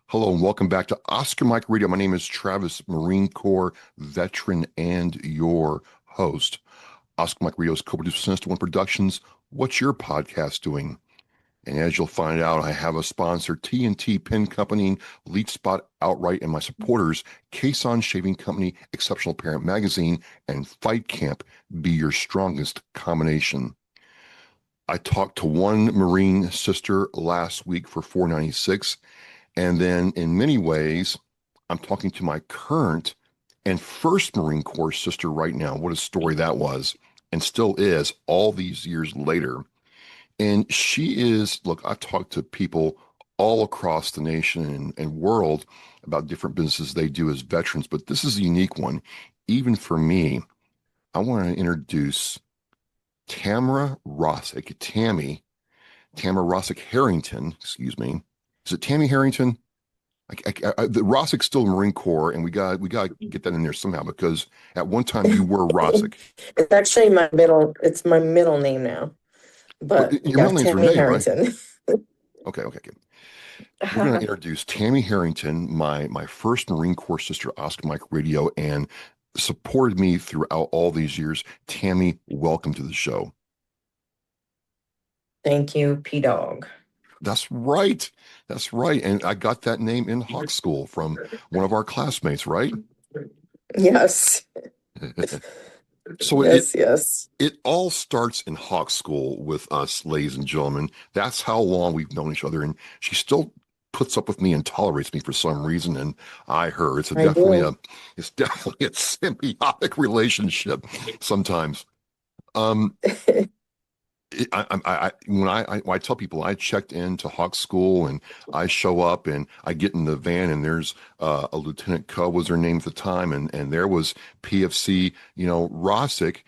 Hello and welcome back to Oscar Mike Radio. My name is Travis, Marine Corps veteran and your host. Oscar Mike Radio is co-produced with Sinister One Productions. What's your podcast doing? And as you'll find out, I have a sponsor, TNT Pen Company, Lead Spot Outright, and my supporters, Cason Shaving Company, Exceptional Parent Magazine, and Fight Camp. Be your strongest combination. I talked to one Marine sister last week for 496. And then in many ways, I'm talking to my current and first Marine Corps sister right now. What a story that was and still is all these years later. And she is, look, I talked to people all across the nation and world about different businesses they do as veterans, but this is a unique one. Even for me, I want to introduce Tamara Rossick, Tamara Rossick Harrington, excuse me. Is it Tammy Harrington? The Rossick's still Marine Corps, and we got to get that in there somehow because at one time you were Rossick. It's actually it's my middle name now. But But your yeah, middle name's Tammy Renee, right? Harrington. Okay. We're going to introduce Tammy Harrington, my first Marine Corps sister, Oscar Mike Radio, and supported me throughout all these years. Tammy, welcome to the show. Thank you, P-Dog. That's right. That's right. And I got that name in Hawk School from one of our classmates, right? Yes. So yes. it all starts in Hawk School with us, ladies and gentlemen. That's how long we've known each other, and she still puts up with me and tolerates me for some reason, and I her. I do. It's definitely a symbiotic relationship sometimes. Um, when I tell people I checked into Hawk School and I show up and I get in the van and there's a Lieutenant Cub was her name at the time and there was PFC Rossick,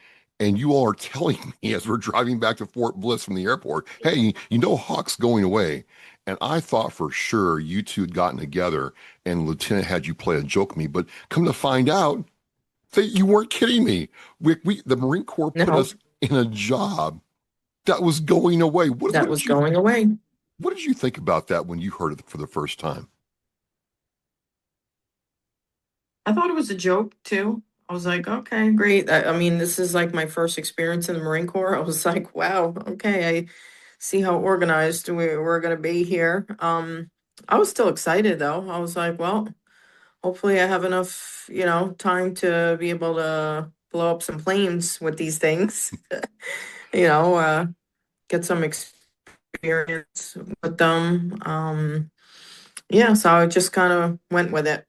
and you all are telling me as we're driving back to Fort Bliss from the airport, hey, Hawk's going away. And I thought for sure you two had gotten together and Lieutenant had you play a joke with me, but come to find out that you weren't kidding me. The Marine Corps put No, us in a job that was going away. that was going away. What did you think about that when you heard it for the first time? I thought it was a joke too. I was like, okay, great. I mean, this is like my first experience in the Marine Corps. I was like, wow, okay, I see how organized we're gonna be here. I was still excited though. I was like, well, hopefully I have enough, time to be able to blow up some planes with these things. you know, uh, get some experience with them. Yeah, so I just kind of went with it.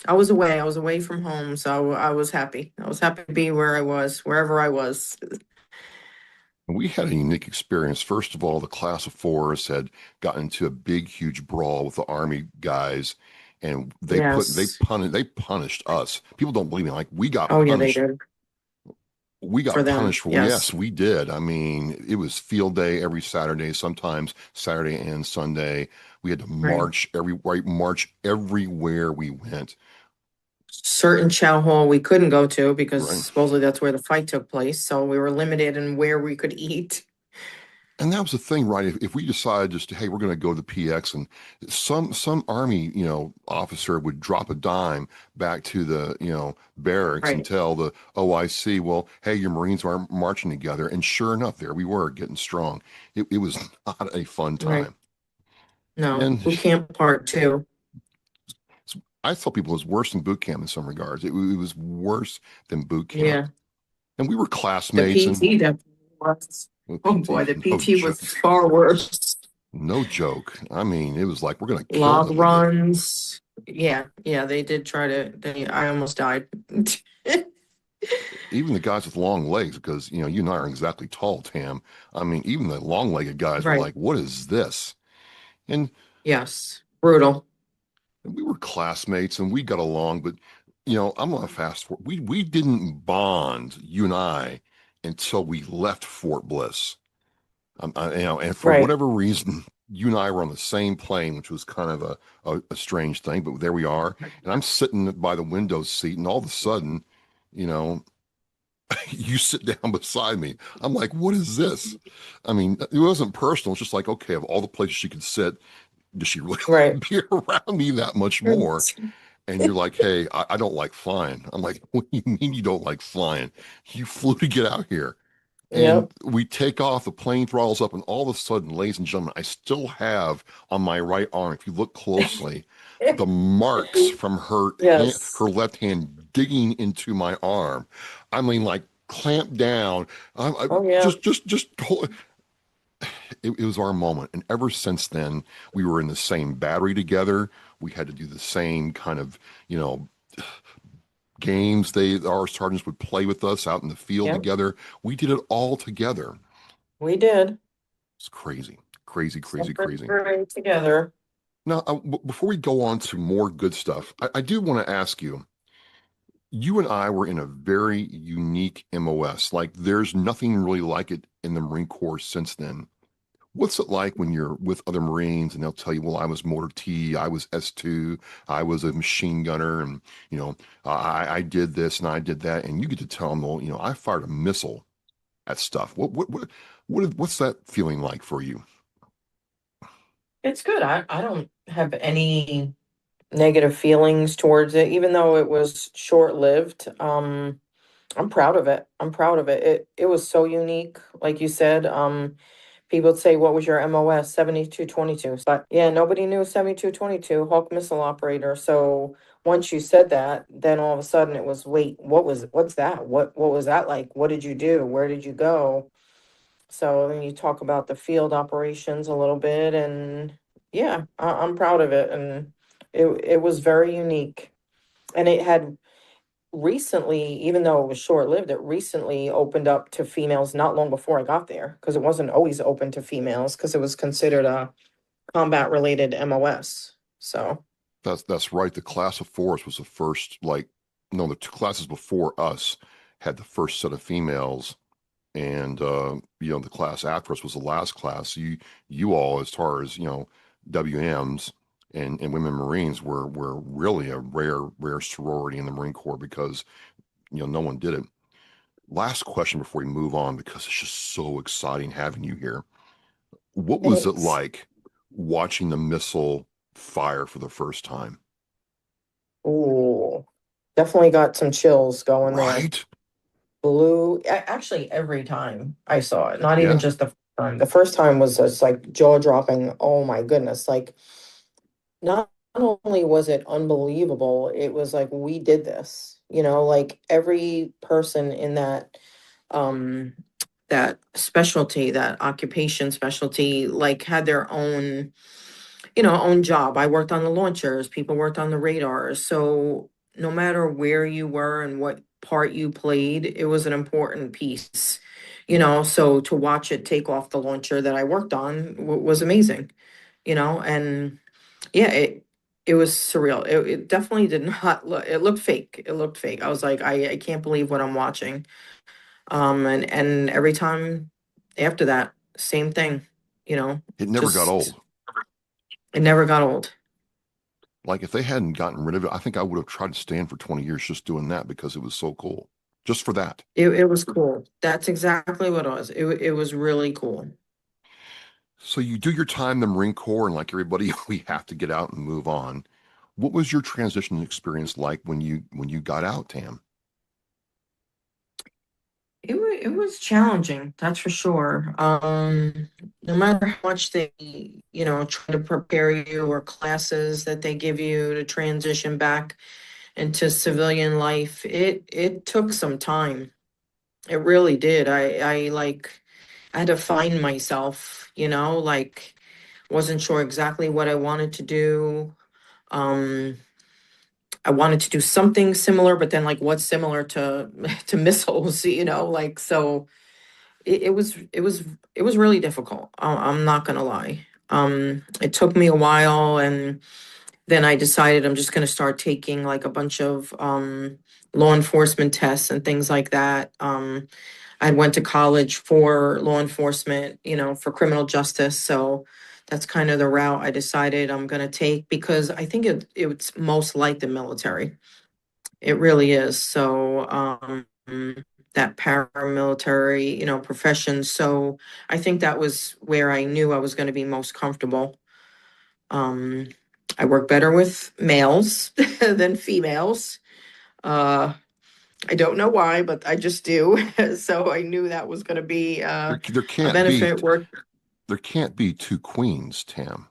I was away from home, so I was happy. I was happy to be wherever I was. We had a unique experience. First of all, the class of fours had gotten into a big, huge brawl with the Army guys, and Yes. they punished us. People don't believe me. Like we got Oh, yeah, they punished. did We for got them. punished for, yes, Yes. we did. I mean, it was field day every Saturday, sometimes Saturday and Sunday. We had to Right. march everywhere we went. Certain chow hall we couldn't go to because Right. supposedly that's where the fight took place. So we were limited in where we could eat. And that was the thing, right? If we decided just to, hey, we're going to go to the PX, and some Army, officer would drop a dime back to the, barracks and Right. tell the OIC, well, hey, your Marines are marching together. And sure enough, there we were getting strong. It was not a fun Right. time. No. And Boot camp part two. I tell people it was worse than boot camp in some regards. It was worse than boot camp. Yeah. And we were The classmates and PT definitely was. with Oh PT, boy, the no PT was joke. far worse. No joke. I mean, it was like we're going to kill Log them today. runs. Yeah, they did try to I almost died. Even the guys with long legs, because you and I aren't exactly tall, Tam. I mean, even the long-legged guys were Right. like, "What is this?" And Yes. Brutal. we were classmates and we got along, but I'm gonna fast forward. We didn't bond, you and I, until we left Fort Bliss. And for Right. whatever reason, you and I were on the same plane, which was kind of a strange thing, but there we are. And I'm sitting by the window seat, and all of a sudden, you know, you sit down beside me. I'm like, what is this? I mean, it wasn't personal. It's just like, okay, of all the places you could sit, Does she really Right. want to be around me that much more? And you're like, hey, I don't like flying. I'm like, what do you mean you don't like flying? You flew to get out here. And Yep. we take off, the plane throttles up, and all of a sudden, ladies and gentlemen, I still have on my right arm, if you look closely, the marks from Yes. her left hand digging into my arm. I mean, like clamped down. Oh yeah. Just it was our moment. And ever since then, we were in the same battery together. We had to do the same kind of, you know, games. Our sergeants would play with us out in the field Yep. together. We did it all together. We did. It's crazy, crazy, crazy, Separate crazy. brain together. Now, before we go on to more good stuff, I do want to ask you, you and I were in a very unique MOS. Like, there's nothing really like it in the Marine Corps since then. What's it like when you're with other Marines and they'll tell you, well, I was Motor T, I was S2, I was a machine gunner, and, I did this and I did that. And you get to tell them, well, I fired a missile at stuff. What's that feeling like for you? It's good. I don't have any negative feelings towards it, even though it was short-lived. I'm proud of it. I'm proud of it. It was so unique, like you said. People would say, "What was your MOS?" 7222. But yeah, nobody knew 7222 Hawk missile operator. So once you said that, then all of a sudden it was, wait, what's that? What was that like? What did you do? Where did you go? So then you talk about the field operations a little bit, and yeah, I'm proud of it, and it was very unique, and it had recently, even though it was short-lived, it recently opened up to females not long before I got there, because it wasn't always open to females, because it was considered a combat-related MOS. So, That's right. The class of fours was the first, like, no, the two classes before us had the first set of females, and the class after us was the last class. You all, as far as WMs and women Marines, were really a rare sorority in the Marine Corps because no one did it. Last question before we move on, because it's just so exciting having you here. What was it thanks. like watching the missile fire for the first time? Ooh, definitely got some chills going there. Right? Actually, every time I saw it, not even Yeah. just the first time. The first time was just like jaw-dropping. Oh my goodness. Like, not only was it unbelievable, it was like we did this. Like every person in um that specialty, that occupation specialty, like had their own job. I worked on the launchers, people worked on the radars. So no matter where you were and what part you played, it was an important piece. So to watch it take off the launcher that I worked on was amazing, and yeah, it was surreal. It definitely did not look, it looked fake. It looked fake. I was like, I can't believe what I'm watching. And every time after that, same thing, you know, It never got just old. it never got old. Like if they hadn't gotten rid of it, I think I would have tried to stand for 20 years just doing that because it was so cool. Just for that. It was cool. That's exactly what it was. It was really cool. So you do your time in the Marine Corps, and like everybody, we have to get out and move on. What was your transition experience like when you got out, Tam? It was challenging, that's for sure. No matter how much they, try to prepare you, or classes that they give you to transition back into civilian life, it took some time. It really did. I had to find myself, like wasn't sure exactly what I wanted to do. Um, I wanted to do something similar, but then like what's similar to to missiles, like so it was really difficult. I'm not gonna lie. It took me a while, and then I decided I'm just gonna start taking like a bunch of law enforcement tests and things like that. I went to college for law enforcement, for criminal justice. So that's kind of the route I decided I'm gonna take, because I think it's most like the military. It really is. So, that paramilitary, profession. So I think that was where I knew I was going to be most comfortable. Um, I work better with males than females. Uh, I don't know why, but I just do. So I knew that was going to be There a can't be benefit. Work there can't be two queens, Tam.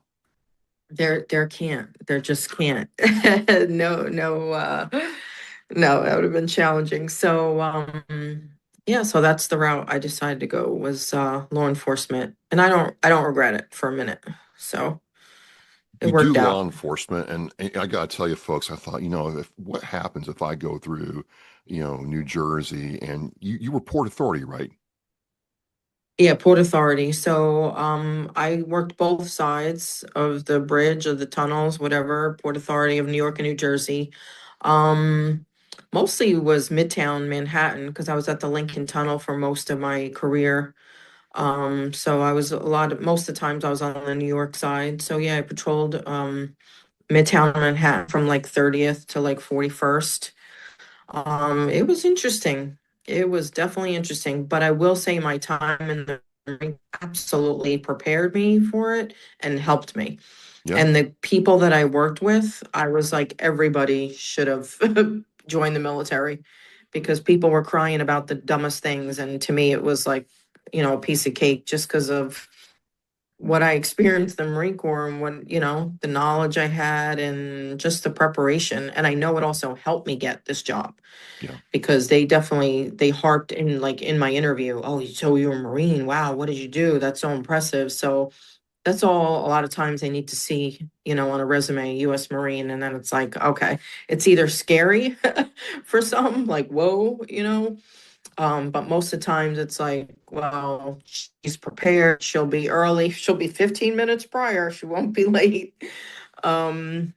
there can't. There just can't. No, no, no, that would have been challenging. So yeah, so that's the route I decided to go was law enforcement. And I don't regret it for a minute. So it You do worked law out. enforcement, and I gotta tell you, folks, I thought, if what happens if I go through, New Jersey and you were Port Authority, right? Yeah, Port Authority. So I worked both sides of the bridge of the tunnels, whatever, Port Authority of New York and New Jersey. Um Mostly was Midtown Manhattan because I was at the Lincoln Tunnel for most of my career. So I was most of the times I was on the New York side. So yeah, I patrolled Midtown Manhattan from like 30th to like 41st. It was interesting. It was definitely interesting, but I will say my time in the Marine absolutely prepared me for it and helped me. Yeah, And the people that I worked with, I was like, everybody should have joined the military because people were crying about the dumbest things. And to me, it was like, a piece of cake just because of what I experienced in the Marine Corps and what, the knowledge I had and just the preparation. And I know it also helped me get this job yeah. because they harped in like in my interview, oh, so you're a Marine. Wow, what did you do? That's so impressive. So that's all a lot of times they need to see, on a resume, US Marine. And then it's like, okay, it's either scary for some, like, whoa, but most of the times it's like, well, she's prepared, she'll be early, she'll be 15 minutes prior, she won't be late. Um,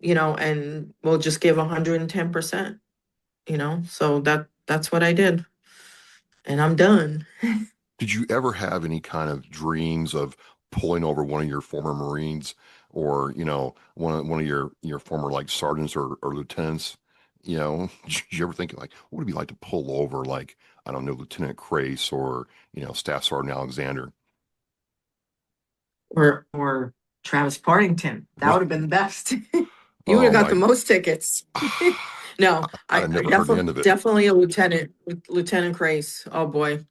and we'll just give 110%, so that's what I did. And I'm done. Did you ever have any kind of dreams of pulling over one of your former Marines or, one of your former like sergeants or lieutenants? Did you ever think like, what would it be like to pull over like, I don't know, Lieutenant Crace or, Staff Sergeant Alexander? Or Travis Partington. That would Well, have been the best. You would have oh got the my, most tickets. No, I'd I have never heard the definitely end of it. definitely a Lieutenant Crace. Oh boy.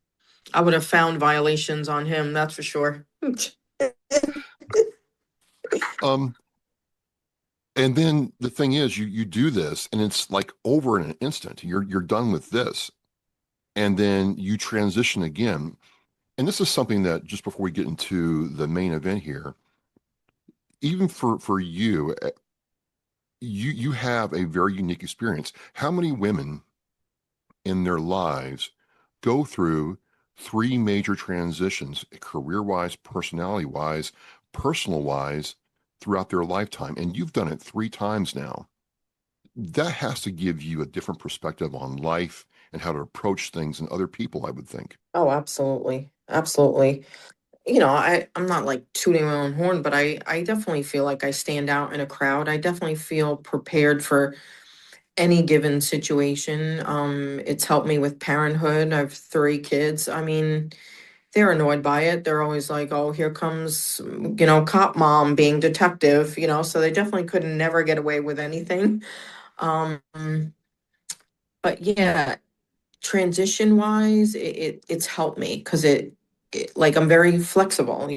I would have found violations on him, that's for sure. Um, and then the thing is, you do this, and it's like over in an instant. You're done with this, and then you transition again. And this is something that just before we get into the main event here, even for you, you have a very unique experience. How many women in their lives go through three major transitions, career-wise, personality-wise, personal-wise, throughout their lifetime? And you've done it three times now. That has to give you a different perspective on life and how to approach things and other people, I would think. Oh, absolutely. Absolutely. I'm not like tooting my own horn, but I definitely feel like I stand out in a crowd. I definitely feel prepared for any given situation. It's helped me with parenthood. I have three kids. I mean, they're annoyed by it. They're always like, oh, here comes, cop mom being detective, so they definitely could never get away with anything. Um, but yeah, transition wise, it's helped me because like I'm very flexible,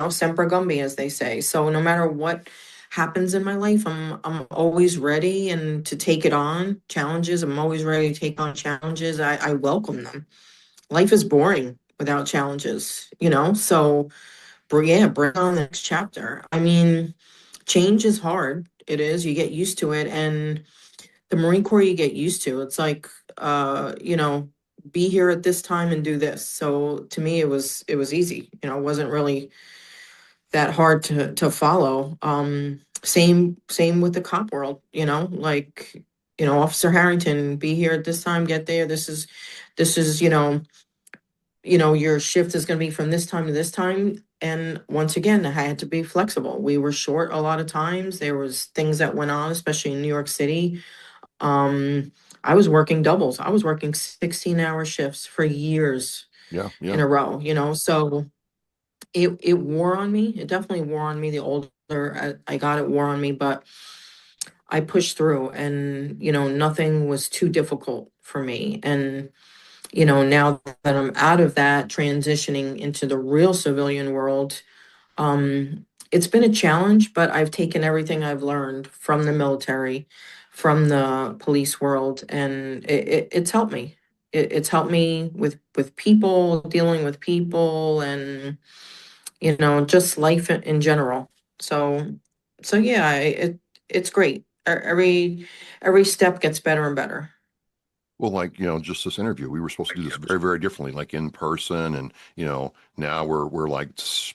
semper gumby, as they say. So no matter what happens in my life, I'm always ready and to take it on challenges. I'm always ready to take on challenges. I welcome them. Life is boring without challenges, so yeah, bring on the next chapter. I mean, change is hard. It is. You get used to it, and the Marine Corps you get used to. It's like, be here at this time and do this. So to me, it was easy. It wasn't really that hard to follow. Same with the cop world. Like, Officer Harrington, be here at this time, get there. This is your shift is going to be from this time to this time. And once again, I had to be flexible. We were short a lot of times. There was things that went on, especially in New York City. um, I was working doubles. I was working 16-hour shifts for years Yeah, in yeah. a row, so it wore on me. It definitely wore on me the older I got it wore on me, but I pushed through, and nothing was too difficult for me. And now that I'm out of that, transitioning into the real civilian world, it's been a challenge, but I've taken everything I've learned from the military, from the police world, and it's helped me. It's helped me with people, dealing with people, and just life in general. So, so yeah, it's great. Every step gets better and better. Well, like, just this interview, we were supposed to do this very, very differently, like in person. And, now we're like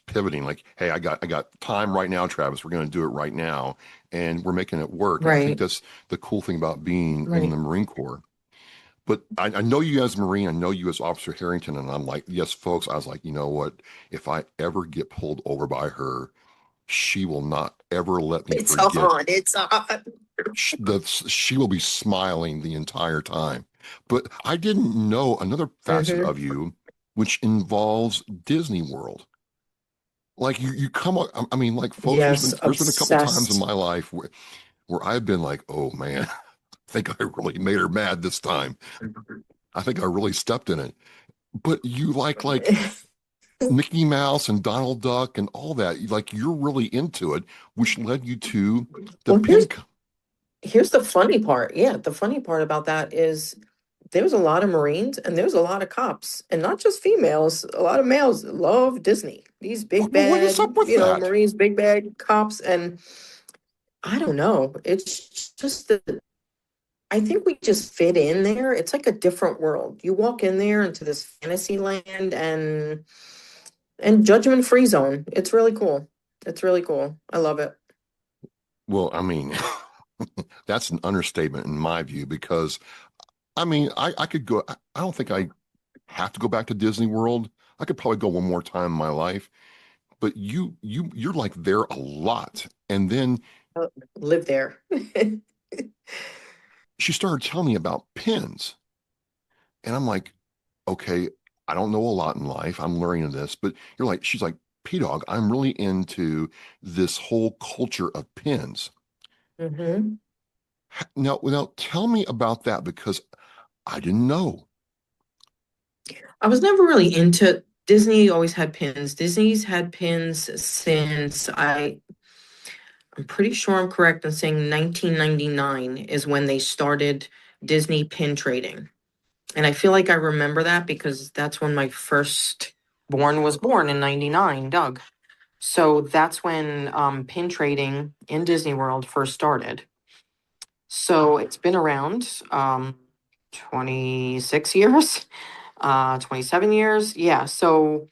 pivoting, like, hey, I got time right now, Travis. We're going to do it right now. And we're making it work. And I think Right, that's the cool thing about being in the right. Marine Corps. But I know you as Marine, I know you as Officer Harrington, and I'm like, yes, folks, I was like, you know what? If I ever get pulled over by her, she will not ever let me It's forget on. It's on. she will be smiling the entire time. But I didn't know another facet Hmm. of you, which involves Disney World. Like you come up, I mean, like folks, Yes, there's been a couple times in obsessed. my life where I've been like, oh man, I think I really made her mad this time. I think I really stepped in it. But you like Mickey Mouse and Donald Duck and all that. Like you're really into it, which led you to the Well, pin. here's the funny part. Yeah, the funny part about that is there's a lot of Marines and there's a lot of cops, and not just females. A lot of males love Disney. These big What is bad, up with that? Marines, big bad cops, and I don't know. It's just that I think we just fit in there. It's like a different world. You walk in there into this fantasy land and judgment free zone. It's really cool. It's really cool. I love it. Well, I mean, that's an understatement in my view because I mean, I could go, I don't think I have to go back to Disney World. I could probably go one more time in my life, but you're like there a lot. And then Live there. she started telling me about pins. And I'm like, okay, I don't know a lot in life. I'm learning this, but she's like, P Dog, I'm really into this whole culture of pins. Hmm. Now tell me about that because I didn't know. I was never really into Disney. Always had pins. Disney's had pins since I'm pretty sure I'm correct in saying 1999 is when they started Disney pin trading. And I feel like I remember that because that's when my first born was born in 99, Doug. So that's when pin trading in Disney World first started. So it's been around 26 years, 27 years. Yeah. So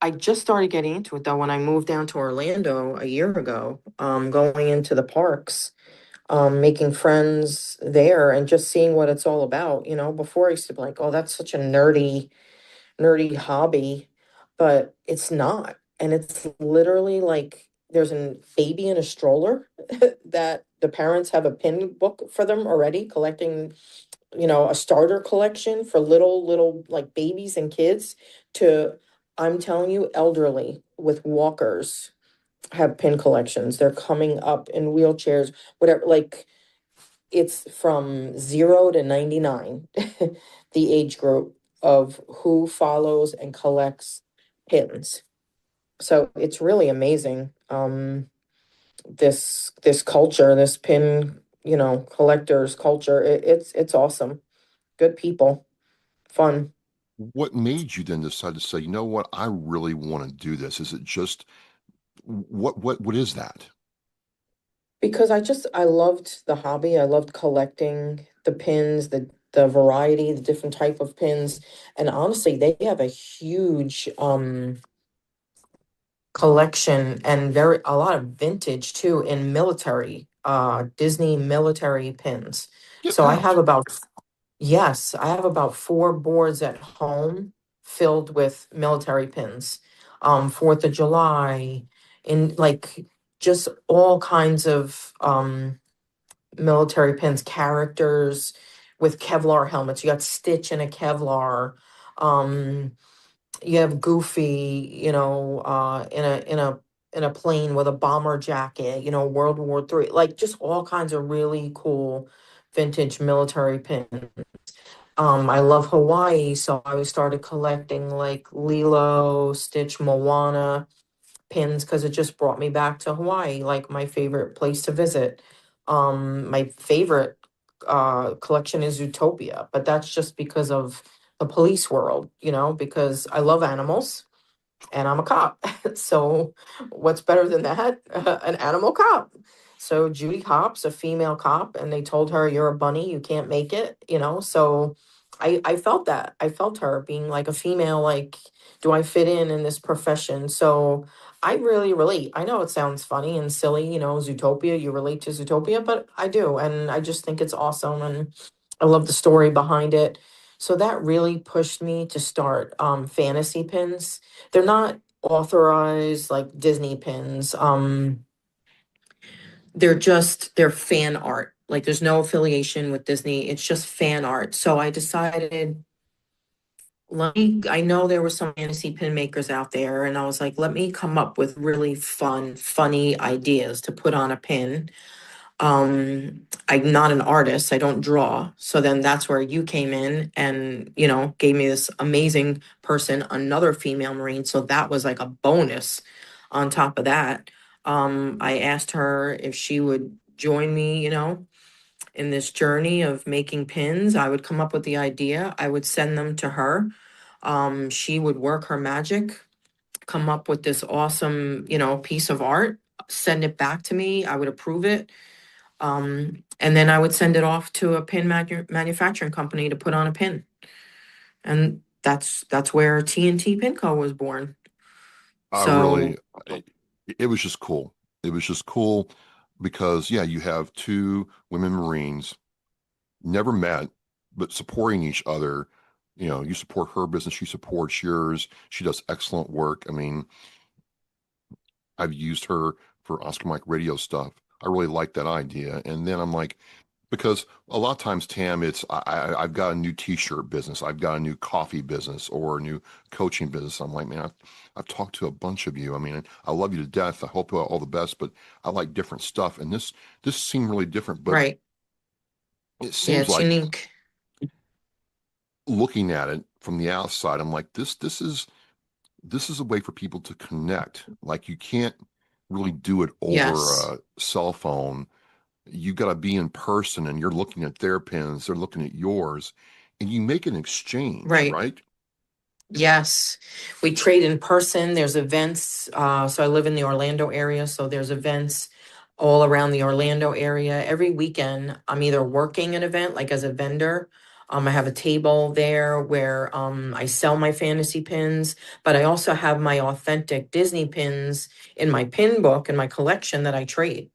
I just started getting into it though when I moved down to Orlando a year ago, going into the parks, making friends there and just seeing what it's all about. Before I used to be like, oh, that's such a nerdy hobby, but it's not. And it's literally like there's a baby in a stroller that the parents have a pin book for them already, collecting, a starter collection for little like babies and kids to, I'm telling you, elderly with walkers have pin collections. They're coming up in wheelchairs, whatever, like it's from 0 to 99, the age group of who follows and collects pins. So it's really amazing. This culture, this pin, collectors culture. It's awesome. Good people, fun. What made you then decide to say, you know what, I really want to do this? Is it just what is that? Because I loved the hobby. I loved collecting the pins, the variety, the different type of pins. And honestly, they have a huge collection and a lot of vintage too in military, Disney military pins. Get So out. I have about four boards at home filled with military pins. 4th of July, in like just all kinds of military pins, characters with Kevlar helmets. You got Stitch in a Kevlar. Um, you have Goofy, in a in a plane with a bomber jacket, World War III, like just all kinds of really cool vintage military pins. I love Hawaii, so I started collecting like Lilo, Stitch, Moana pins because it just brought me back to Hawaii, like my favorite place to visit. My favorite collection is Zootopia, but that's just because of the police world, because I love animals and I'm a cop. So what's better than that? An animal cop. So Judy Hopps, a female cop, and they told her, "You're a bunny, you can't make it." So I felt that. I felt her being like a female, like, do I fit in this profession? So I really relate. I know it sounds funny and silly, Zootopia, you relate to Zootopia, but I do. And I just think it's awesome. And I love the story behind it. So that really pushed me to start fantasy pins. They're not authorized like Disney pins. They're fan art. Like there's no affiliation with Disney. It's just fan art. So I decided, I know there were some fantasy pin makers out there, and I was like, let me come up with really fun, funny ideas to put on a pin. I'm not an artist, I don't draw. So then that's where you came in and, gave me this amazing person, another female Marine. So that was like a bonus on top of that. I asked her if she would join me, in this journey of making pins. I would come up with the idea, I would send them to her. She would work her magic, come up with this awesome, piece of art, send it back to me. I would approve it. And then I would send it off to a pin manufacturing company to put on a pin. And that's where TNT Pin Co. was born. I really, So it was just cool. It was just cool because, yeah, you have two women Marines, never met, but supporting each other. You support her business, she supports yours. She does excellent work. I mean, I've used her for Oscar Mike radio stuff. I really like that idea. And then I'm like, because a lot of times, Tam, it's I've got a new T-shirt business, I've got a new coffee business, or a new coaching business. I'm like, man, I've talked to a bunch of you. I mean, I love you to death. I hope you all the best, but I like different stuff, and this seemed really different. But right. it Yeah, seems it's like unique. looking at it from the outside, I'm like, this is a way for people to connect. Like you can't really do it over Yes. a cell phone. You got to be in person, and you're looking at their pins, they're looking at yours, and you make an exchange, Right. right? Yes, we trade in person. There's events. So I live in the Orlando area, so there's events all around the Orlando area. Every weekend, I'm either working an event, like as a vendor. I have a table there where I sell my fantasy pins, but I also have my authentic Disney pins in my pin book in my collection that I trade.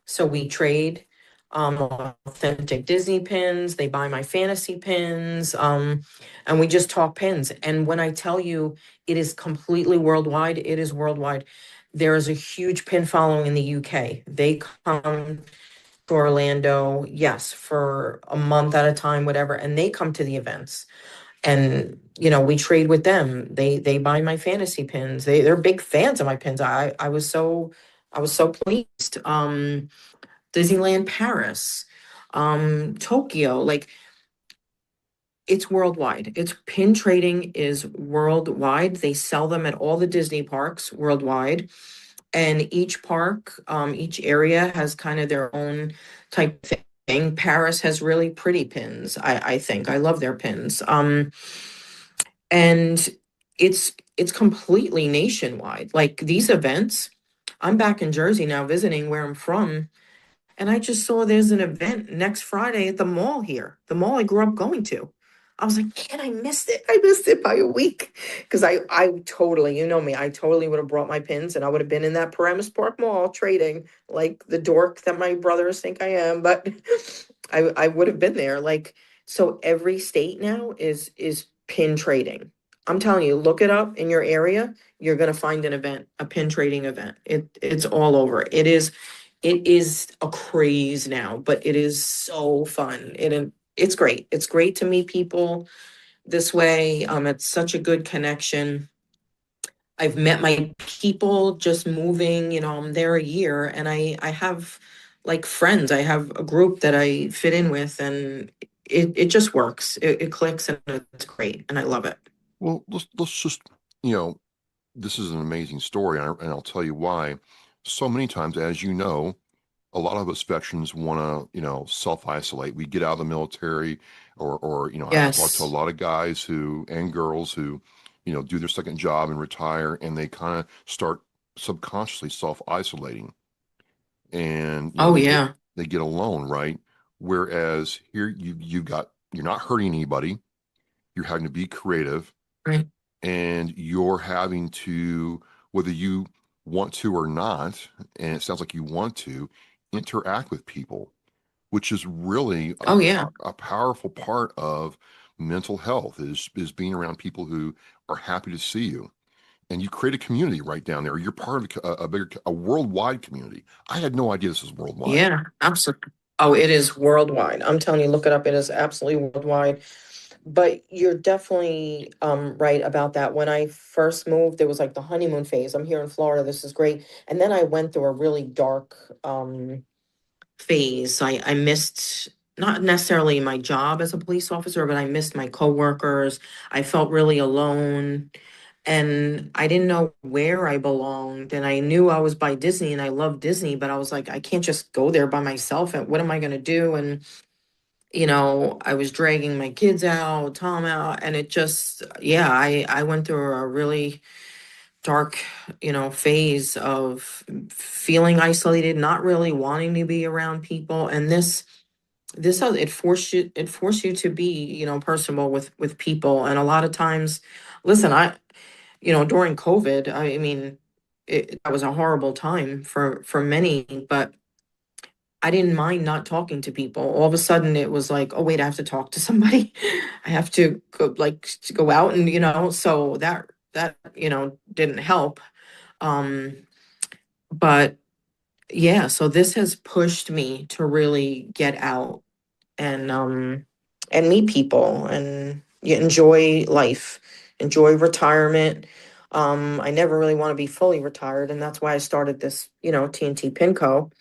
So we trade authentic Disney pins. They buy my fantasy pins. And we just talk pins. And when I tell you it is completely worldwide, it is worldwide. There is a huge pin following in the UK. They come to Orlando, yes, for a month at a time, whatever, and they come to the events. And we trade with them. They buy my fantasy pins. They're big fans of my pins. I was so pleased. Disneyland Paris, Tokyo, like it's worldwide. It's pin trading is worldwide. They sell them at all the Disney parks worldwide. And each park, each area has kind of their own type of thing. Paris has really pretty pins, I think. I love their pins. And it's completely nationwide. Like these events, I'm back in Jersey now visiting where I'm from. And I just saw there's an event next Friday at the mall here, the mall I grew up going to. I was like, man, I missed it. I missed it by a week. Because I totally, you know me, I totally would have brought my pins and I would have been in that Paramus Park Mall trading like the dork that my brothers think I am. But I would have been there. Like, so every state now is pin trading. I'm telling you, look it up in your area. You're gonna find an event, a pin trading event. It's all over. It is a craze now, but it is so fun. It's great. It's great to meet people this way. It's such a good connection. I've met my people just moving, I'm there a year and I have like friends. I have a group that I fit in with and it just works. It clicks and it's great and I love it. Well, let's just, you know, this is an amazing story, and I'll tell you why. So many times, as you know, a lot of us veterans want to, self-isolate. We get out of the military, or I've talked to a Yes. lot of guys who and girls who, do their second job and retire, and they kind of start subconsciously self-isolating, and Oh yeah. they get alone, right? Whereas here you're not hurting anybody. You're having to be creative, Right. and you're having to, whether you want to or not, and it sounds like you want to, interact with people, which is really Oh yeah. a powerful part of mental health is being around people who are happy to see you. And you create a community right down there. You're part of a bigger, a worldwide community. I had no idea this was worldwide. Yeah, absolutely. Oh, it is worldwide. I'm telling you, look it up. It is absolutely worldwide. But you're definitely right about that. When I first moved, it was like the honeymoon phase. I'm here in Florida. This is great. And then I went through a really dark phase. I missed not necessarily my job as a police officer, but I missed my coworkers. I felt really alone and I didn't know where I belonged. And I knew I was by Disney and I love Disney, but I was like, I can't just go there by myself. And what am I going to do? And, I was dragging my kids out, Tom out, and it just, yeah, I went through a really dark, phase of feeling isolated, not really wanting to be around people. And it forced you to be, personable with people. And a lot of times, listen, during COVID, I mean, that was a horrible time for many, but I didn't mind not talking to people. All of a sudden, it was like, oh wait, I have to talk to somebody. I have to go, like to go out and so that didn't help. Um, but yeah, so this has pushed me to really get out and meet people and enjoy life, enjoy retirement. I never really want to be fully retired, and that's why I started this, TNT Pinco,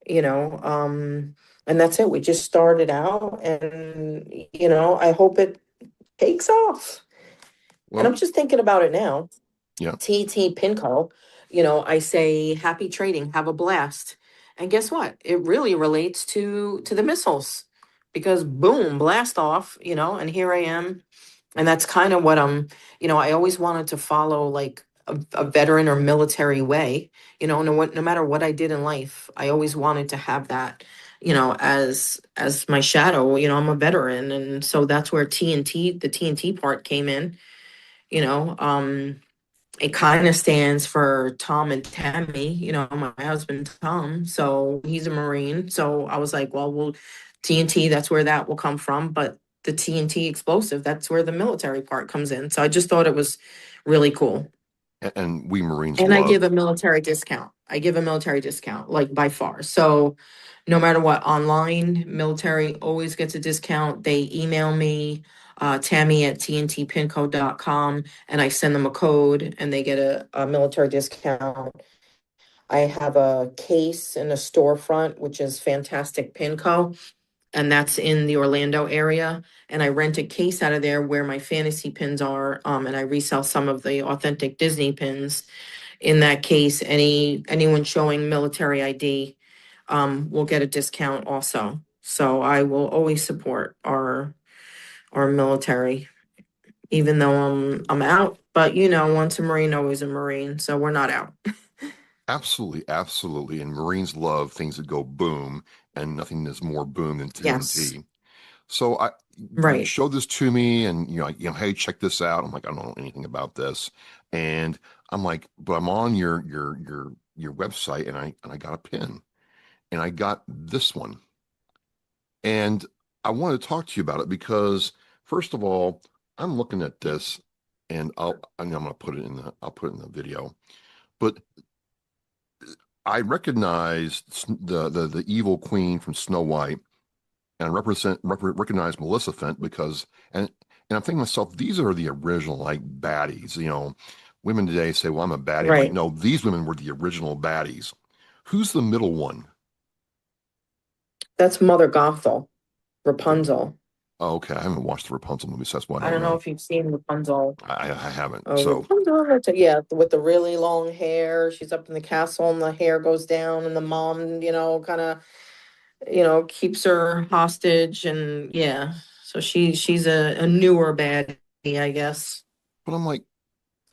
you know, um, and that's it. We just started out, and I hope it takes off. And Well, I'm just thinking about it now. yeah, TNT Pinco, I say happy trading, have a blast. And guess what? It really relates to the missiles because boom, blast off, and here I am. And that's kind of what I always wanted to follow like a veteran or military way, no matter what I did in life, I always wanted to have that, as my shadow, I'm a veteran. And so that's where the TNT part came in, you know, um, it kind of stands for Tom and Tammy, my husband Tom. So he's a Marine. So I was like, well, TNT, that's where that will come from. But the TNT explosive, that's where the military part comes in. So I just thought it was really cool. and we Marines And I love. give a military discount. I give a military discount, like by far. So no matter what, online, military always gets a discount. They email me, Tammy at tntpinco.com, and I send them a code and they get a military discount. I have a case in a storefront, which is Fantastic Pinco, and that's in the Orlando area. And I rent a case out of there where my fantasy pins are, and I resell some of the authentic Disney pins. In that case, anyone showing military ID will get a discount also. So I will always support our military, even though I'm out. But once a Marine, always a Marine. So we're not out. Absolutely, absolutely. And Marines love things that go boom, and nothing is more boom than Yes, TNT. So you right. showed this to me, and hey, check this out. I'm like, I don't know anything about this, and I'm like, but I'm on your website, and I got a pin, and I got this one, and I wanted to talk to you about it because first of all, I'm looking at this, and I'm gonna put it in I'll put it in the video, but I recognize the evil queen from Snow White, and recognize Maleficent because and I'm thinking to myself, these are the original like baddies, women today say, well, I'm a baddie. I'm like, Right. no, these women were the original baddies. Who's the middle one? That's Mother Gothel, Rapunzel. Oh, okay. I haven't watched the Rapunzel movie, so that's why I I don't don't know know. if you've seen Rapunzel. I haven't. Oh, So, Rapunzel, yeah, with the really long hair. She's up in the castle and the hair goes down, and the mom, kind of, keeps her hostage, and yeah. So she's a newer baddie, I guess. but I'm like,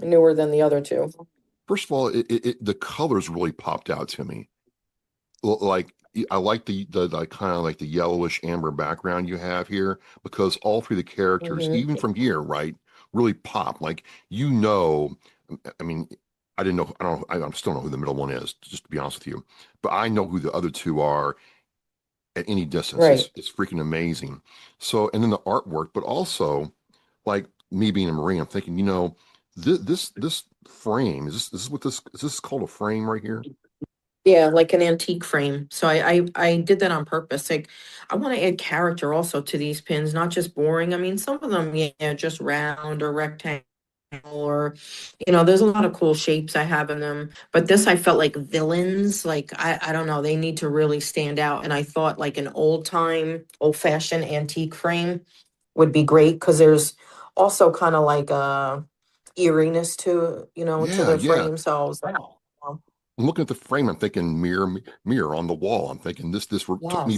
Newer than the other two. first of all, the colors really popped out to me. Like I like the kind of like the yellowish amber background you have here because all three of the characters, Hmm. even from here, right, really pop. Like you know, I mean, I didn't know. I don't. I still don't know who the middle one is. Just to be honest with you, but I know who the other two are at any distance. Right. It's freaking amazing. So, and then the artwork, but also like me being a Marine, I'm thinking, this frame is this what this is this called a frame right here? Yeah, like an antique frame. So I did that on purpose. Like I want to add character also to these pins, not just boring. I mean, some of them, yeah, just round or rectangle or there's a lot of cool shapes I have in them. But this I felt like villains, like I don't know, they need to really stand out. And I thought like an old time, old fashioned antique frame would be great because there's also kind of like a eeriness to Yeah, the yeah. frame. So I was like, oh, I'm looking at the frame. I'm thinking mirror on the wall. I'm thinking this yes,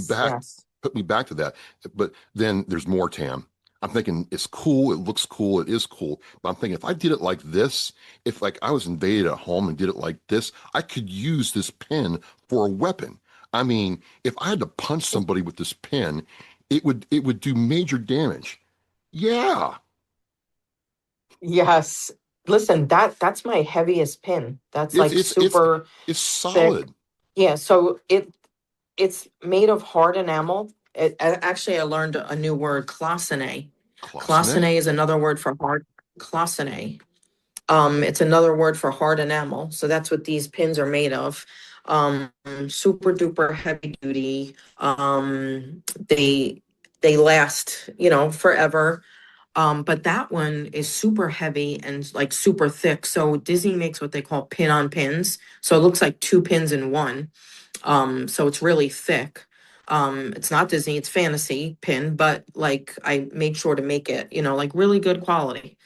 yes. took me back to that. But then there's more, Tam. I'm thinking it's cool. It looks cool. It is cool. But I'm thinking if I did it like this, if like I was invaded at home and did it like this, I could use this pen for a weapon. I mean, if I had to punch somebody with this pen, it would do major damage. Yeah, Yes. Listen, that's my heaviest pin. That's it's like it's it's super it's thick. solid. Yeah, so it's made of hard enamel. Actually, I learned a new word, cloisonné. Closene. Cloisonné is another word for hard. Cloisonné. It's another word for hard enamel. So that's what these pins are made of. Super duper heavy duty. They last, forever. But that one is super heavy and like super thick. So Disney makes what they call pin on pins. So it looks like two pins in one. So it's really thick. It's not Disney, it's fantasy pin, but like I made sure to make it, like really good quality.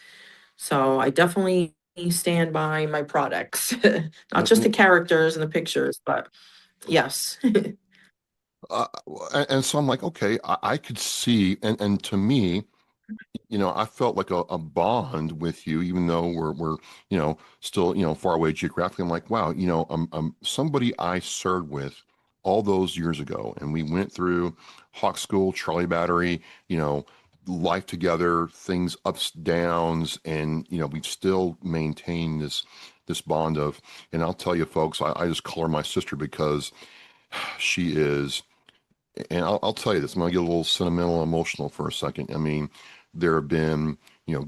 So I definitely stand by my products, not just the characters and the pictures, but yes. Uh, and so I'm like, okay, I could see, and to me, I felt like a bond with you, even though we're still far away geographically. I'm like, wow, I'm somebody I served with all those years ago, and we went through Hawk School, Charlie Battery, life together, things ups, downs, and we've still maintained this bond of. And I'll tell you, folks, I just call her my sister because she is. And I'll tell you this, I'm gonna get a little sentimental, emotional for a second. I mean, there have been,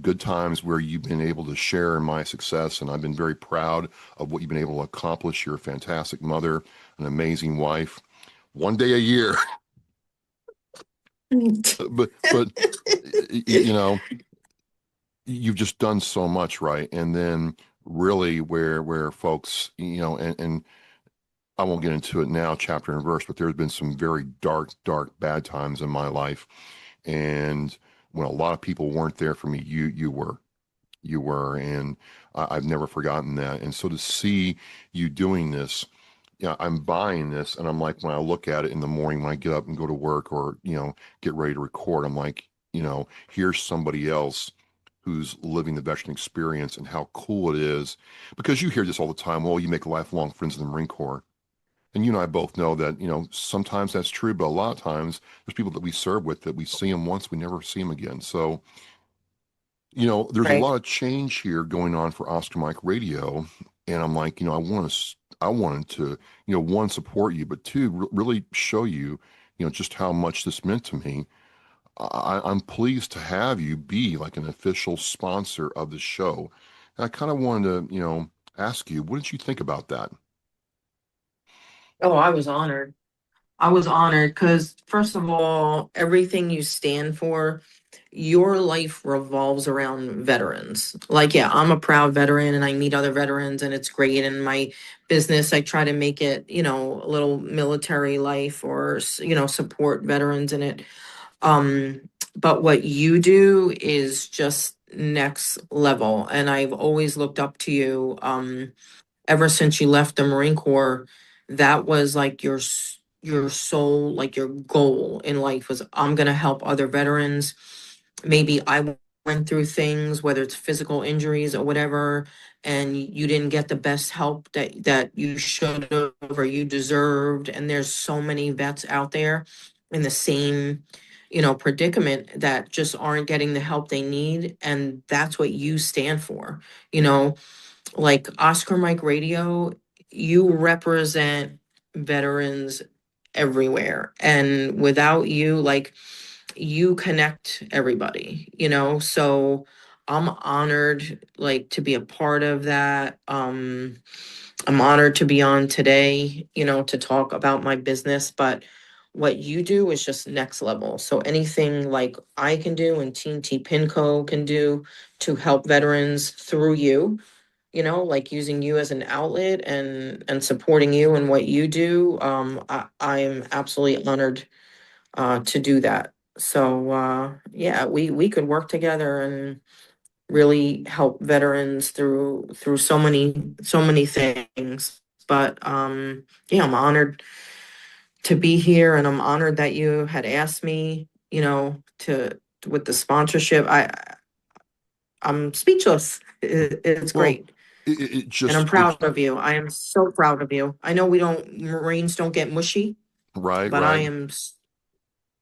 good times where you've been able to share in my success, and I've been very proud of what you've been able to accomplish. You're a fantastic mother, an amazing wife, one day a year. But you've just done so much, right? And then really where folks, and I won't get into it now, chapter and verse, but there's been some very dark, dark, bad times in my life. And when a lot of people weren't there for me, you were, and I've never forgotten that. And so to see you doing this, I'm buying this, and I'm like, when I look at it in the morning, when I get up and go to work, or get ready to record, I'm like, here's somebody else who's living the veteran experience and how cool it is, because you hear this all the time. Well, you make lifelong friends in the Marine Corps. And you and I both know that, sometimes that's true, but a lot of times there's people that we serve with that we see them once, we never see them again. So, there's a Right. lot of change here going on for Oscar Mike Radio. And I'm like, I wanted to, one, support you, but two, really show you, just how much this meant to me. I'm pleased to have you be like an official sponsor of the show. And I kind of wanted to, ask you, what did you think about that? Oh, I was honored. I was honored because, first of all, everything you stand for. your life revolves around veterans. Like, yeah, I'm a proud veteran and I meet other veterans and it's great. And my business, I try to make it, a little military life or, support veterans in it. Um, but what you do is just next level. And I've always looked up to you. Ever since you left the Marine Corps, that was like your soul, like your goal in life was I'm gonna help other veterans. Maybe I went through things, whether it's physical injuries or whatever, and you didn't get the best help that you should have or you deserved. And there's so many vets out there in the same, predicament that just aren't getting the help they need. And that's what you stand for. You know, like Oscar Mike Radio, you represent veterans everywhere. And without you, like you connect everybody, So I'm honored like to be a part of that. I'm honored to be on today, to talk about my business, but what you do is just next level. So anything like I can do and TNT Pinco can do to help veterans through you, like using you as an outlet and supporting you and what you do. I'm absolutely honored to do that. So yeah, we could work together and really help veterans through so many things. But yeah, I'm honored to be here and I'm honored that you had asked me, to with the sponsorship. I'm speechless. It's Well, great. it And I'm just it proud of you. I am so proud of you. I know Marines don't get mushy, right, but right.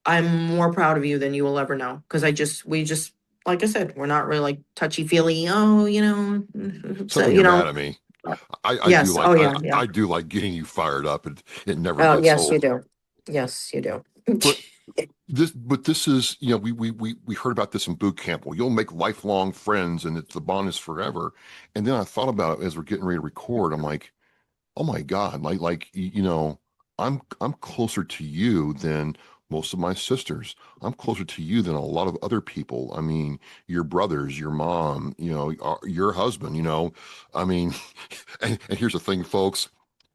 I'm more proud of you than you will ever know. Because we just, like I said, we're not really like touchy feely. Oh, so, Except when you're mad at me. I do yes. like Oh, yeah. Yeah. I do like getting you fired up. It never Oh, gets yes, you old. do. Yes, you do. But this is, we heard about this in boot camp. Well, you'll make lifelong friends and it's the bond is forever. And then I thought about it as we're getting ready to record. I'm like, oh my God, I'm closer to you than most of my sisters. I'm closer to you than a lot of other people. I mean, your brothers, your mom, your husband, I mean, and here's the thing, folks.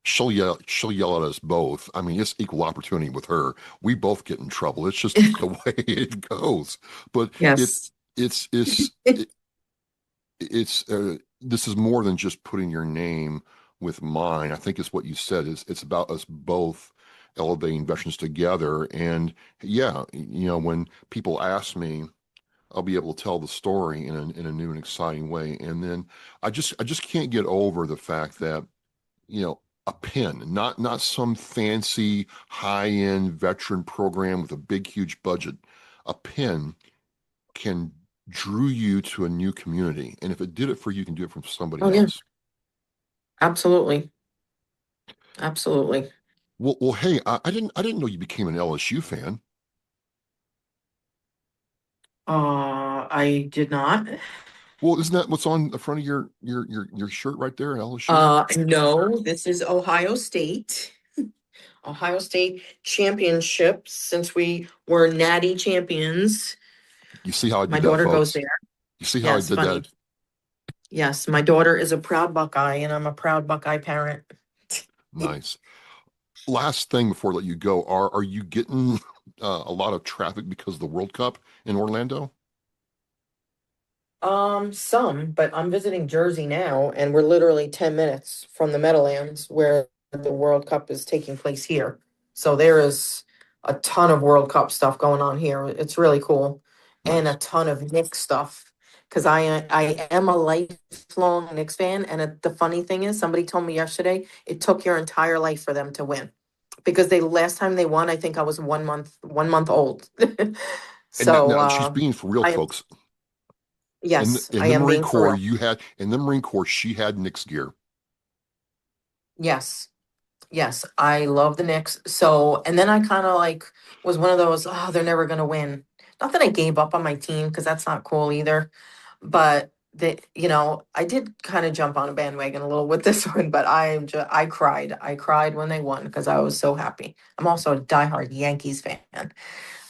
She'll yell at us both. I mean, it's equal opportunity with her. We both get in trouble. It's just the way it goes. But it Yes. it's this is more than just putting your name with mine. I think it's what you said. It's about us both elevating veterans together. And yeah, when people ask me, I'll be able to tell the story in a new and exciting way. And then I just can't get over the fact that, a pin, not some fancy high-end veteran program with a big, huge budget. A pin can drew you to a new community. And if it did it for you, you can do it for somebody Oh, yeah. else. Absolutely. Absolutely. Well, hey, I didn't know you became an LSU fan. I did not. Well, isn't that what's on the front of your shirt right there, LSU? No, this is Ohio State. Ohio State championships since we were natty champions. You see how I My did that, daughter goes folks? there. You see how I Yes, did that? funny. Yes, my daughter is a proud Buckeye, and I'm a proud Buckeye parent. Nice. Last thing before I let you go, are you getting a lot of traffic because of the World Cup in Orlando? Some, but I'm visiting Jersey now, and we're literally 10 minutes from the Meadowlands where the World Cup is taking place here. So there is a ton of World Cup stuff going on here. It's really cool. And a Nice. ton of Knicks stuff. Because I am a lifelong Knicks fan, and the funny thing is, somebody told me yesterday it took your entire life for them to win. Because they last time they won, I think I was 1 month old. And now, So now she's being for real, I folks. In yes, in I the am Marine being for Corps, real. she had Knicks gear. Yes. Yes, I love the Knicks. So, and then I kind of like was one of those, oh, they're never going to win. Not that I gave up on my team because that's not cool either. But I did kind of jump on a bandwagon a little with this one, but I cried. I cried when they won because I was so happy. I'm also a diehard Yankees fan.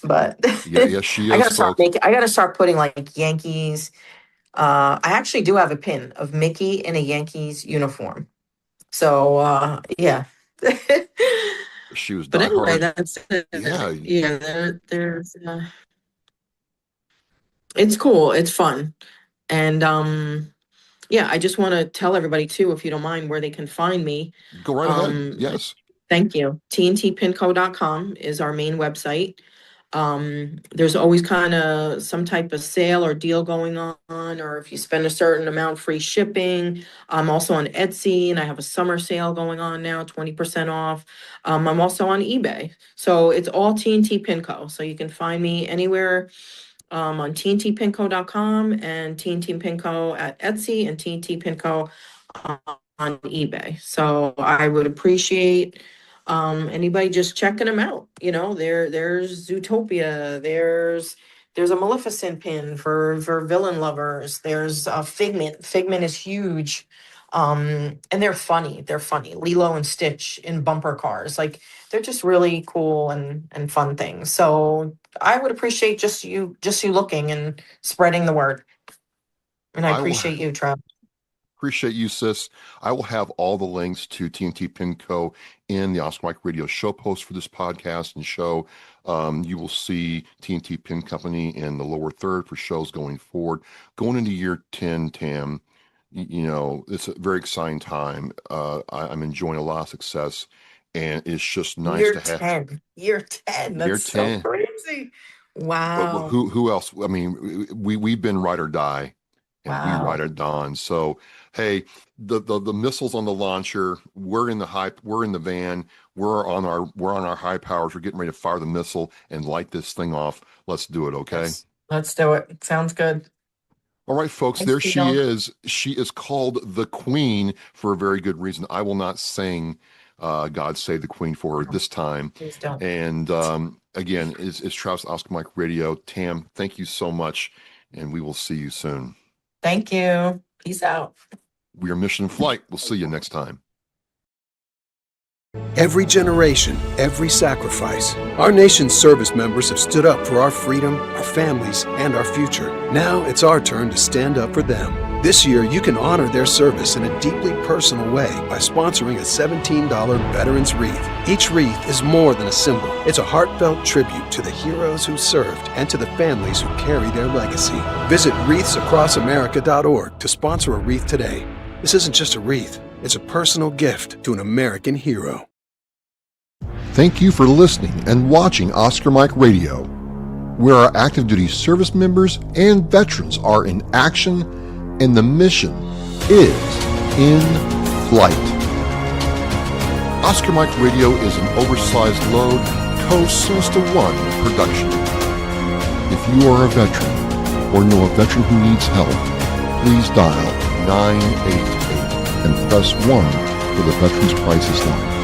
but Yeah, yes, she I is, gotta start folks. making. I gotta start putting like Yankees. I actually do have a pin of Mickey in a Yankees uniform. So yeah. She was But anyway, diehard. that's it. Yeah, Yeah, there's it's cool. It's fun. And yeah, I just want to tell everybody too, if you don't mind, where they can find me. go right ahead. Um, Yes. Thank you. TNTpinco.com is our main website. There's always kind of some type of sale or deal going on, or if you spend a certain amount, free shipping. I'm also on Etsy and I have a summer sale going on now, 20% off. I'm also on eBay. So it's all TNT Pinco. So you can find me anywhere on tntpinco.com and TNT Pinco at Etsy and TNT Pinco on eBay. So I would appreciate anybody just checking them out. You know, there's Zootopia, there's a Maleficent pin for villain lovers. There's a Figment. Figment is huge. And they're funny. They're funny. Lilo and Stitch in bumper cars. Like they're just really cool and fun things. So I would appreciate just you looking and spreading the word. And I I will appreciate you, Trav. appreciate you, sis. I will have all the links to TNT Pinco in the Oscar Mike Radio show post for this podcast and show. You will see TNT Pin Company in the lower third for shows going forward. Going into year 10, Tam, you know, it's a very exciting time. I'm enjoying a lot of success, and it's just nice Year to have 10. Year 10. year That's so 10. crazy. But Wow. who else? I mean, we've been ride or die, and we ride Wow. or dawn. So hey, the missiles on the launcher. We're in the van. We're on our high powers. We're getting ready to fire the missile and light this thing off. Let's do it, okay? Let's do it. Sounds good. All right, folks, Thanks, there she Tito. is. She is called the Queen for a very good reason. I will not sing God Save the Queen for her this time. Please don't. And again, it's Travis Oscar Mike Radio. Tam, thank you so much, and we will see you soon. Thank you. Peace out. We are Mission Flight. We'll see you next time. Every generation, every sacrifice. Our nation's service members have stood up for our freedom, our families, and our future. Now it's our turn to stand up for them. This year, you can honor their service in a deeply personal way by sponsoring a $17 Veterans Wreath. Each wreath is more than a symbol. It's a heartfelt tribute to the heroes who served and to the families who carry their legacy. Visit wreathsacrossamerica.org to sponsor a wreath today. This isn't just a wreath. It's a personal gift to an American hero. Thank you for listening and watching Oscar Mike Radio, where our active duty service members and veterans are in action and the mission is in flight. Oscar Mike Radio is an oversized load Co-Sinister One production. If you are a veteran or know a veteran who needs help, please dial 988 and press 1 for the Veterans Crisis Line.